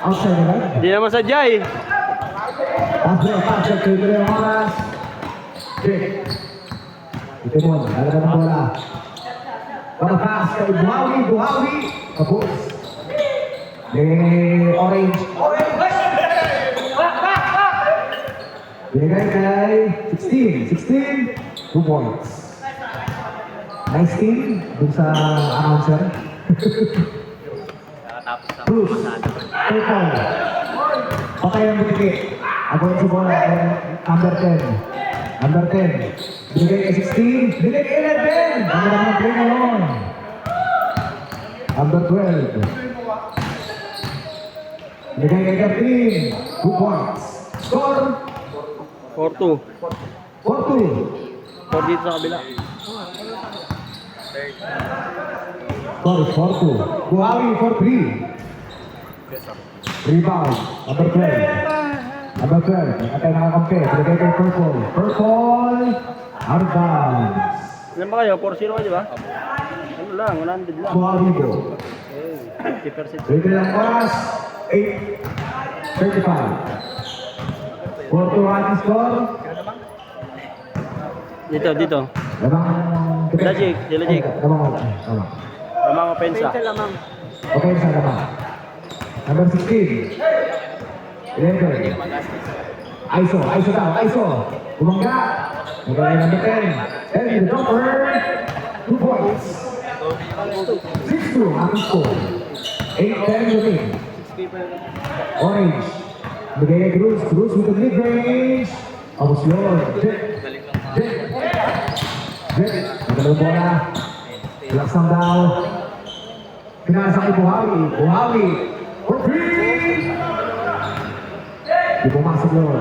Outside na ba? Hindi naman sadya eh. Pasok, tuloy yung oras. Jake. Ito mo, nalaga ng bola. Pagkapas kay Buhawi. Kapos. Orange. Binigay kay 16. 2 points. Nice team. Dun sa announcer. Bruce. Purple. Patay ang butiki. Ako yung bola. Number 10. Number 10. Binigay kay 16. Binigay kay 11. Ang mga play ngayon. Number 12. Binigay kay 13. 2 points. Score. 4-2. 4-2. 4 dito sa kabila. Score 4-2. Buhawi 4-3. Rebound. Number 12. Number 12. Atay nakakampi. Binigay kay Purple. Purple. Out of bounds. Ilan ba kayo? 4-0 kayo ba? Ano lang, 100 lang. Buhawi go. Okay, 50%. Bigyan ng oras. 8:35. 4-2 ating score. Dito. Lamang... Sila Jake. Lamang. Lamang opensa. Okay, sa lamang. Number 16. 11. Iso daw. Bumangga. Okay, number 10. And the number 2 points. 6-2 ating score. 8-10 remaining. Orange. Bigay kay Cruz with the mid-range. Tapos yun. Jet. Magandang bola. Laksang daw. Pinasa kay Buhawi. For 3. Di pumasok yun.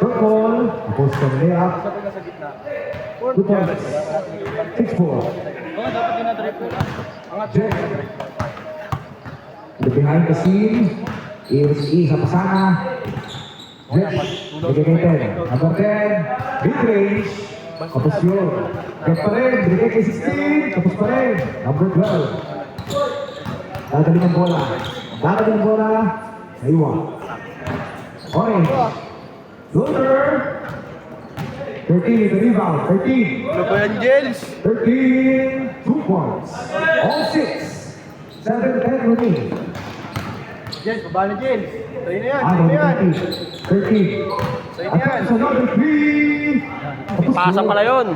Purple. Tapos sa layup. 2 points. 6-4. Jet. The behind the scene is sa pasana. Bigay kay 10. Number 10. Mid-range. Tapos yun. Get pa rin. Bigay kay 16. Tapos pa rin. Number 12. Dadaling ang bola. Aywa. Orange. Luther. 13 with the rebound. 13. Ano ba yan, Jels? 13. 2 points. All 6. 7-10 remaining. Jels, baba na Jels. Sa'yo na yan, Ano, 13. At another 3. Pasa pala yun.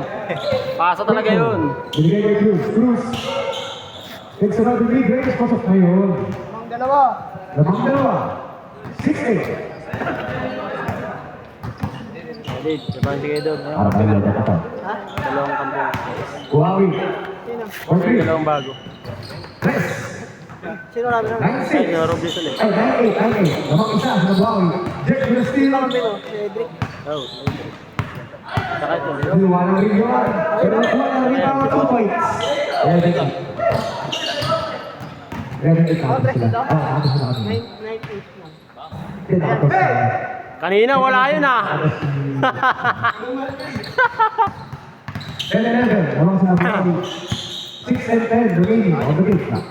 Pasa talaga yun. Binigay kay Cruz. Takes another mid-range. Pasok na yun. Lamang dalawa. 6-8. Jels, sabang sige doon. Para tayo na ito. Dalawang kampiyon. Buhawi. Dalawang bago. Press. Sino namin ang 9-6. Ay, Robles ulit. Ay, 9-8. Lamang isa sa Buhawi. Jack with a steal. Pino? Si Edric. Oh. Saka ito. Walang rebound. Pero walang rebound. 2 points. Ready to count sila. Ako sila kami. 9-8 lang. Kanina wala yun ah. 10-11. Lamang sila Buhawi. 6 and 10 remaining on the base clock.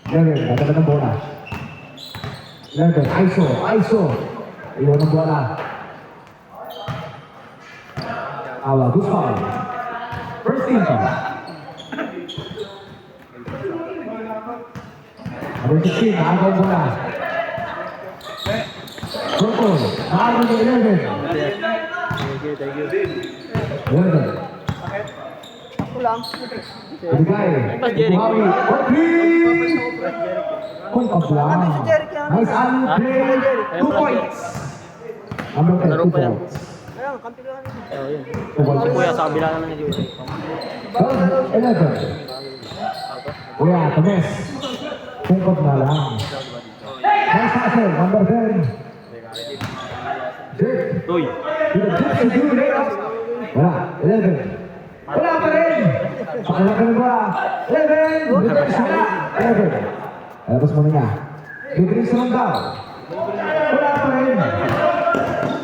11, dadaga ng bola. 11, ISO. Iwan ng bola. Awa, good foul. First team foul. Number 16, nakagaw ang bola. Purple, nakagaw ng 11. Thank you. 11. Ako lang. Ibigay. Pas Jeric. Buhawi. For 3. Kung kablang. Nice unplay. 2 points. Number 10, 2 points. Ayun, kampi lang. Oh, yun. 2 points. Si Kuya sa kabila naman ni Jose. 11. Kuya, tamis. Pungkot na lang. Nice hustle. Number 10. Jake. Uy. Wala. 11. Wala pa rin. Pakalakan ba? 11. Good-range na. 11. Tapos muna niya. Good-range naman daw. Wala pa rin.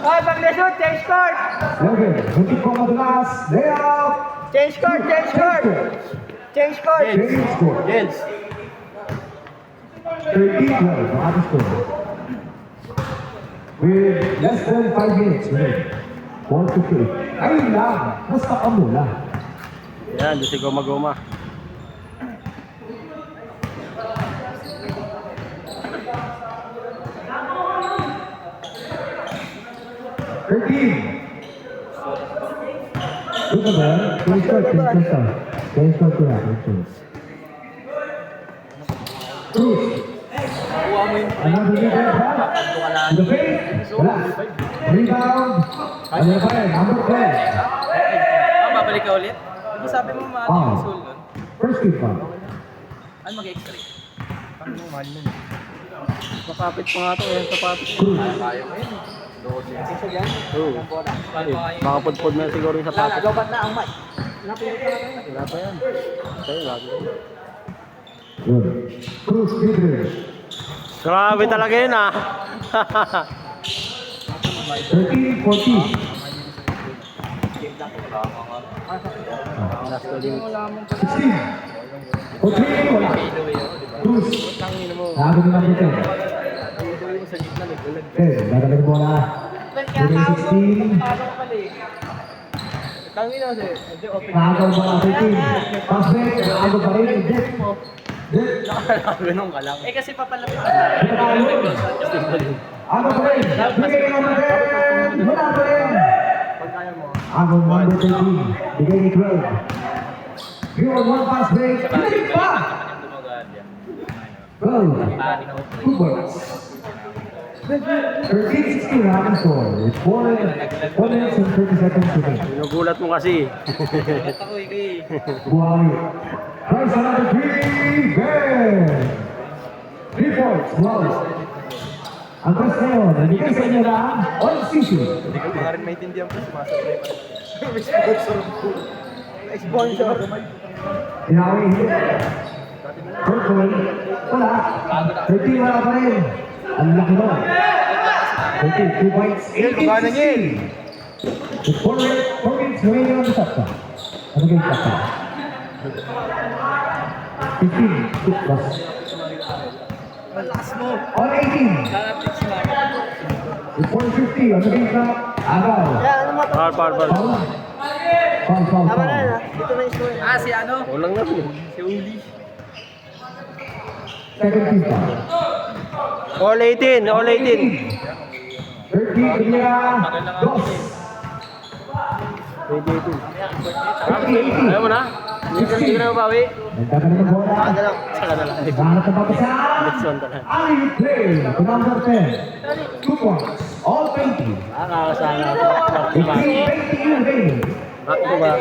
Ay, pag na-shoot, change court! 11. Hindi ko madalas. Layout. Change court! Change court. Change score. Jens. 13-12 ang ating score. With less than 5 minutes remaining. 4-58. Ayun lang, basta ka mula. Yan, doon si Goma-Goma. Look at that. Change court, change court. Change court ko na, change. Cruz. Another rebound, ha? To the face. Wala. Rebound. Ano na pa rin? Number 12. Babalik ka ulit? Hindi sabi mo maating Ah. yung soul nun? First rebound. Ano mag-extra? Kapapit pa nga ito eh, kapapit. Cruz. Isa dyan. Oo. Baka pudpud na siguro yung Wala, sapatos. lobat na ang mic. Napili ka lang. Wala pa yan. Ito yung bago. Yun. Cruz, mid-range. Grabe talaga yun ah. 13-14. Last na limit. 16. O 3, wala. Cruz. Nago na number 10. 10, dadalag mo na. Bigay 16. Naagaw mo na 13. Pass break, naagaw pa rin. Jet. Jet. Ganun ka lang. Eh kasi papalapit ka. Agaw pa rin. Bigay number 10. Wala pa rin. Agaw number 13. Bigay ni 12. 3-on-1 pass break. Bigay pa! 12. Two balls. 13-16 round score. With 4 minutes and 30 seconds remaining. Ginugulat mo kasi. Ako eh. Buhay. Price another 3. Ben. 3 points. Wow. Ang press ngayon, nandito sa inyo na on season. Hindi ko pa rin maintindihan po sumasablay pa rin. Sponsor. Tinawi. Purple. Wala. 13 wala pa rin. Ang laki mo. 13, 2 points. 18-16. With 4 minutes remaining on the shot clock. Ano game shot clock? 15. 2 plus. Malakas mo. On 18. Lalapit si Mara. With 4:50 on the game clock. Agaw. Kaya ano mo? Par. Foul. Foul. Tama na yun, ha? Dito na yung score. Ah, si ano? Kulang na rin. Si Uli. Second team foul. All 18, all 18. 13, Rivera. Dos. 2018. 18. Ayaw mo na? Hindi ka na mabawi. Nagkakaroon ng bola. Saka na lang. Saka na lang. Nagkakaroon ng papasa. Next one talaga. Ali play to number 10. 2 points. All 20. Nakakasana ako. 18-20 remaining. Back to back.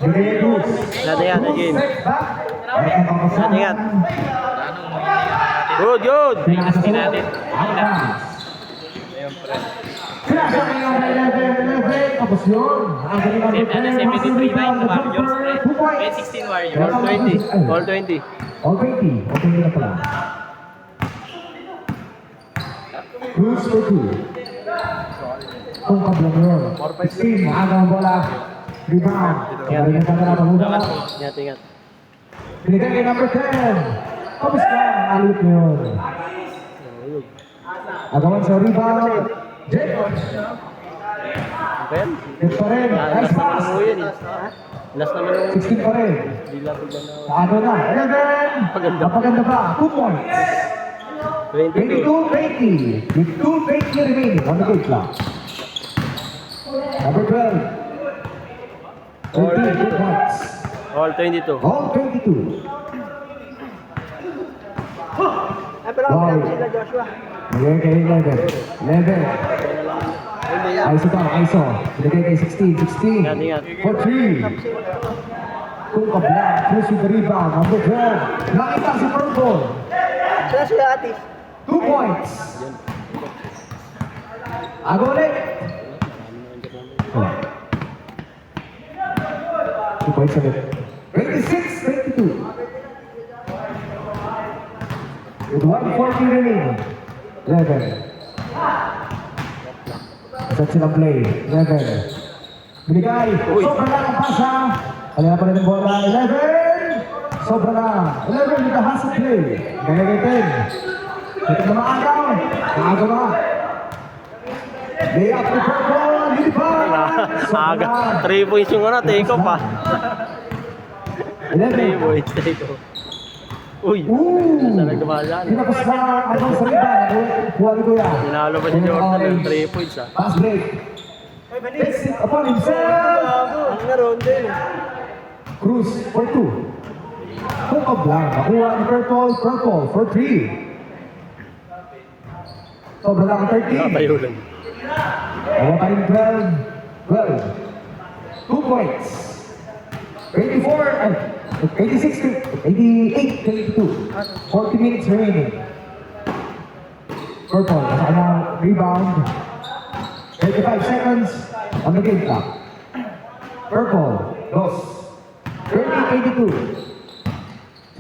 Bigay Cruz. Natin yan, again. Set back. Nagkakapasa. Natin yan. Good, good. Natin. Outbounds. Sinasama nga na 11-11. Tapos yun. Ang galing number 10. 73-9 Warriors. 2 points. 16 Warriors. All 20. All 20. All 20. Okay na pala. Cruz for 2. Kung kablong yun. 16. Maaga ang bola. Rebound. Kaya rin ang kanda na pagbuda. Ingat, ingat. Binigay kay number 10. Tapos na. Alit na yun. Agawan sa rebound. Jet. Ben? Jet pa rin. Nice Last naman pass. ng uyan eh. Last naman ng 16 pa rin. Bigla bigla na. Sa ano na? 11. Napaganda pa. 2 points. 22. 22-20. With 2:20 remaining on the game clock. Number 12. 13, 2 points. All 22. All 22. Ay, pero Wow. kapila mo sila Joshua. Bigay kay 11. 11. ISO daw, ISO. Bigay kay 16. 16. Ingat, ingat. For 3. Kung kabla. Cruz with the rebound. Number 12. Nakita si Purple. Sila sila Atis. 2 points. Ako ulit. Wala. 2 points ulit. 26-22. With 1:40 remaining. 11. Set silang play. 11. Binigay. Sobrang lang ang pasa. Alina pa rin ang bola. 11. Sobra na. 11 with the hustle play. Gagawin 10. Ito na maagaw. Maagaw na. Lay up to purple. Lilipan. Aga. 3 points yung ano, take off pa. 3 11. points, take off. Uy, Ooh. saan nagkamahal yan? Tinapos na ang sa rebound. Kuha ni Kuya. Sinalo pa si Jordan ng 3 points ah. Pass break. Takes it upon himself. Ang naroon din. Cruz for 2. Hook up lang. Nakuha ni Purple. Purple for 3. Sobra lang ang 13. Nakatayo lang. Nawa tayong 12. 2 points. 24. 86 to 88, 22. 40 minutes remaining. Purple, nasa na rebound. 35 seconds on the game clock. Purple, loss. 30-82.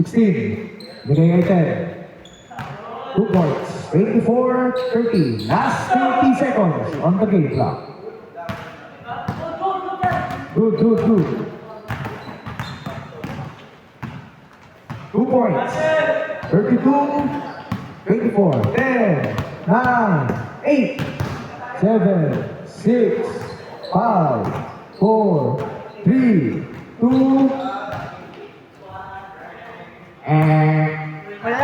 16. Bigay ay 10. 2 points. 24-30. Last 30 seconds on the game clock. Good. 2 points. 32, 24, 10, 9, 8, 7, 6, 5, 4, 3, 2, and Wala.